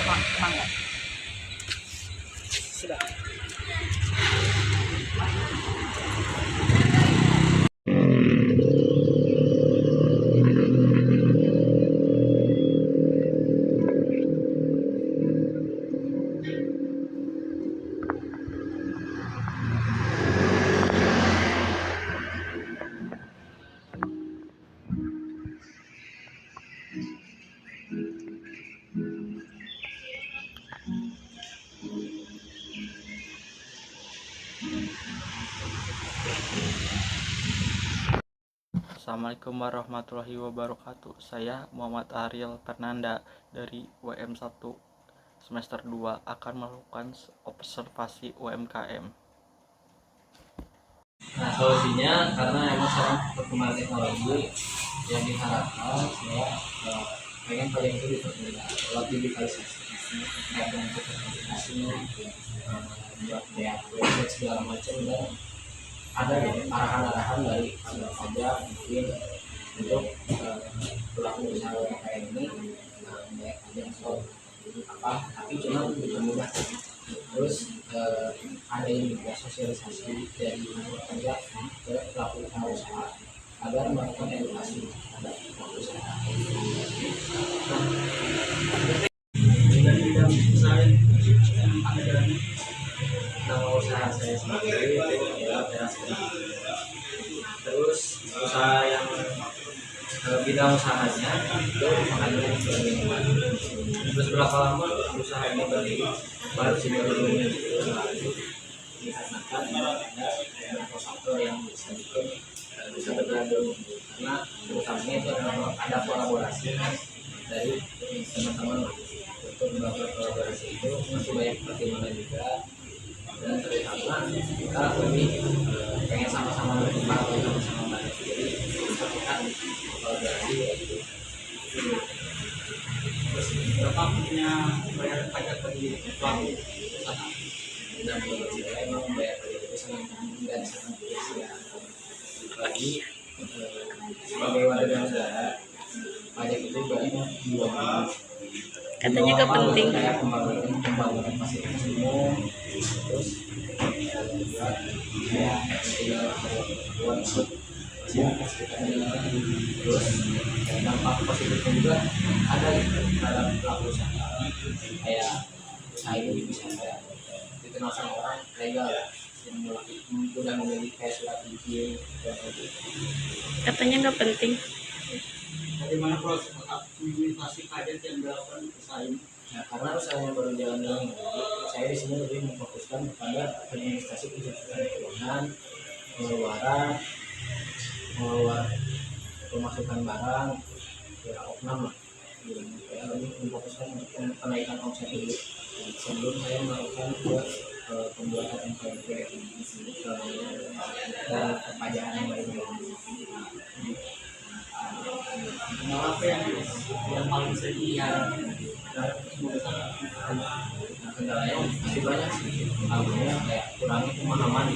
mangga. Sudah. Assalamualaikum warahmatullahi wabarakatuh. Saya Muhammad Ariel Fernanda dari WM1 semester 2 akan melakukan observasi UMKM. Nah, solusinya karena emang sekarang perkembangan teknologi yang diharapkan saya pengen pajak itu dipermudah lewat digitalisasi terkait dengan sertifikasi, buat website segala macam, dan ada ya arahan-arahan dari kantor pajak mungkin untuk pelaku usaha UMKM ini membayar pajak atau apa, tapi cuma dipermudah. Terus ada juga sosialisasi dari kantor pajak ke pelaku usaha agar melakukan edukasi terhadap pelaku usaha. Dari bidang usaha yang ada jalannya, nama usaha saya sendiri itu adalah teras. Terus usaha yang bidang usahanya itu makanan dan minuman. Terus berapa lama usaha ini berdiri? Baru sih baru 2 minggu lalu, dikarenakan ada beberapa faktor yang bisa bikin bisa berlalu, karena utamanya itu ada kolaborasi dari teman-teman. Untuk melakukan kolaborasi itu masih banyak pertimbangan juga, dan terutama kita lebih pengen sama-sama berkembang, sama-sama banyak, jadi kita kolaborasi itu. Terus berapa punya bayar pajak bagi pelaku usaha, dan menurut saya memang bayar pajak itu sangat penting dan sangat krusial. Apalagi sebagai warga negara, pajak itu banyak diuangkan. Katanya gak penting. Kayak pembangunan fasilitas umum, terus juga kayak buat masyarakat sekitarnya. Terus dampak positifnya juga ada dalam pelaku usaha, kayak usaha ini bisa dikenal sama orang legal yang sudah memiliki kayak surat izin dan Katanya gak penting. bagaimana proses administrasi pajak yang dilakukan usaha ini? Nah, karena usahanya baru jalan-jalan, saya di sini lebih memfokuskan kepada administrasi penjualan keuangan, pengeluaran, pemasukan barang, ya opnam lah. Saya lebih memfokuskan untuk kenaikan omset dulu sebelum saya melakukan pembuatan NPWP dan perpajakan yang lainnya. Apa yang paling sering diharapkan dari semua usaha? Nah, kendalanya masih banyak sih. Awalnya kayak kurangnya pemahaman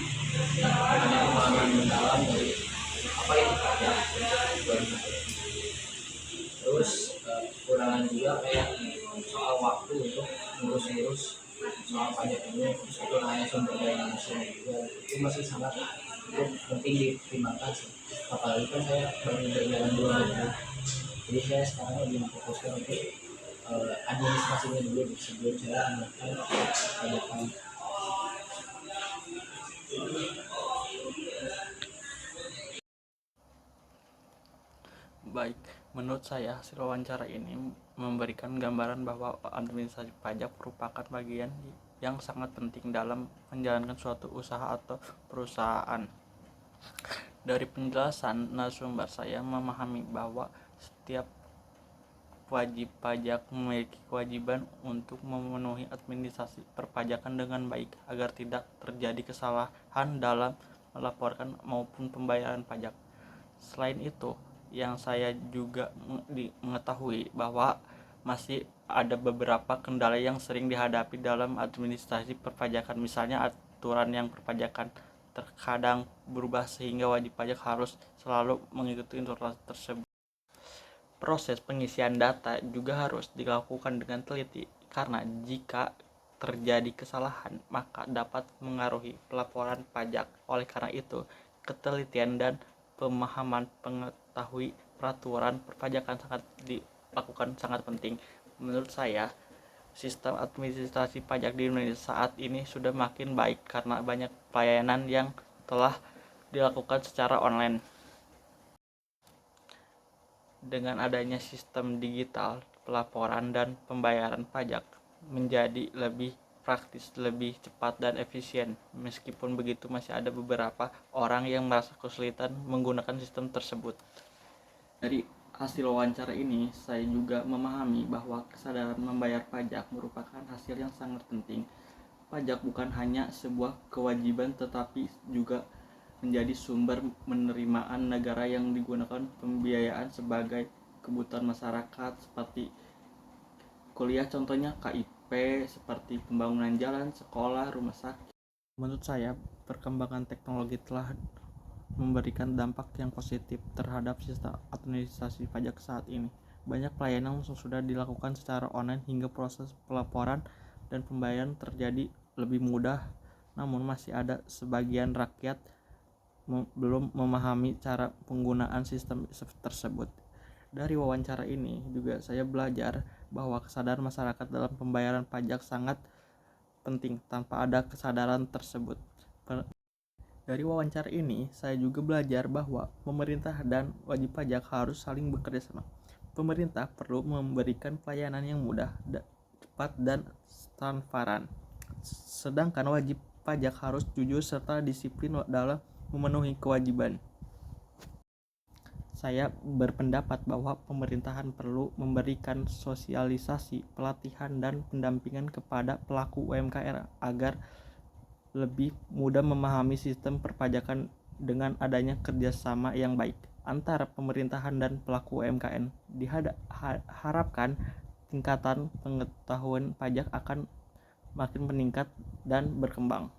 mendalam dari apa itu pajak, terus kekurangan juga kayak soal waktu untuk ngurus-ngurus soal pajak ini, terus kekurangannya sumber daya manusia juga itu masih sangat penting dipertimbangkan sih. Apalagi kan saya baru berjalan 2 minggu, jadi saya sekarang lebih memfokuskan untuk administrasinya dulu sebelum saya melakukan pajakan. Baik, menurut saya hasil wawancara ini memberikan gambaran bahwa administrasi pajak merupakan bagian yang sangat penting dalam menjalankan suatu usaha atau perusahaan. Dari penjelasan narasumber, saya memahami bahwa setiap wajib pajak memiliki kewajiban untuk memenuhi administrasi perpajakan dengan baik agar tidak terjadi kesalahan dalam melaporkan maupun pembayaran pajak. Selain itu, yang saya juga mengetahui bahwa masih ada beberapa kendala yang sering dihadapi dalam administrasi perpajakan. Misalnya aturan yang perpajakan terkadang berubah sehingga wajib pajak harus selalu mengikuti informasi tersebut. Proses pengisian data juga harus dilakukan dengan teliti karena jika terjadi kesalahan maka dapat mengaruhi pelaporan pajak. Oleh karena itu, ketelitian dan pemahaman pengetahui peraturan perpajakan sangat dilakukan sangat penting. Menurut saya, sistem administrasi pajak di Indonesia saat ini sudah makin baik karena banyak pelayanan yang telah dilakukan secara online. Dengan adanya sistem digital, pelaporan dan pembayaran pajak menjadi lebih praktis, lebih cepat dan efisien. Meskipun begitu, masih ada beberapa orang yang merasa kesulitan menggunakan sistem tersebut. Dari hasil wawancara ini, saya juga memahami bahwa kesadaran membayar pajak merupakan hasil yang sangat penting. Pajak bukan hanya sebuah kewajiban tetapi juga menjadi sumber penerimaan negara yang digunakan pembiayaan sebagai kebutuhan masyarakat seperti kuliah, contohnya KIP, seperti pembangunan jalan, sekolah, rumah sakit. Menurut saya, perkembangan teknologi telah memberikan dampak yang positif terhadap sistem administrasi pajak saat ini. Banyak pelayanan sudah dilakukan secara online hingga proses pelaporan dan pembayaran terjadi lebih mudah. Namun masih ada sebagian rakyat belum memahami cara penggunaan sistem tersebut. Dari wawancara ini juga saya belajar bahwa kesadaran masyarakat dalam pembayaran pajak sangat penting. Tanpa ada kesadaran tersebut, dari wawancara ini, saya juga belajar bahwa pemerintah dan wajib pajak harus saling bekerja sama. Pemerintah perlu memberikan pelayanan yang mudah, cepat, dan transparan. Sedangkan wajib pajak harus jujur serta disiplin dalam memenuhi kewajiban. Saya berpendapat bahwa pemerintahan perlu memberikan sosialisasi, pelatihan, dan pendampingan kepada pelaku UMKM agar lebih mudah memahami sistem perpajakan. Dengan adanya kerjasama yang baik antara pemerintahan dan pelaku UMKM, diharapkan tingkatan pengetahuan pajak akan makin meningkat dan berkembang.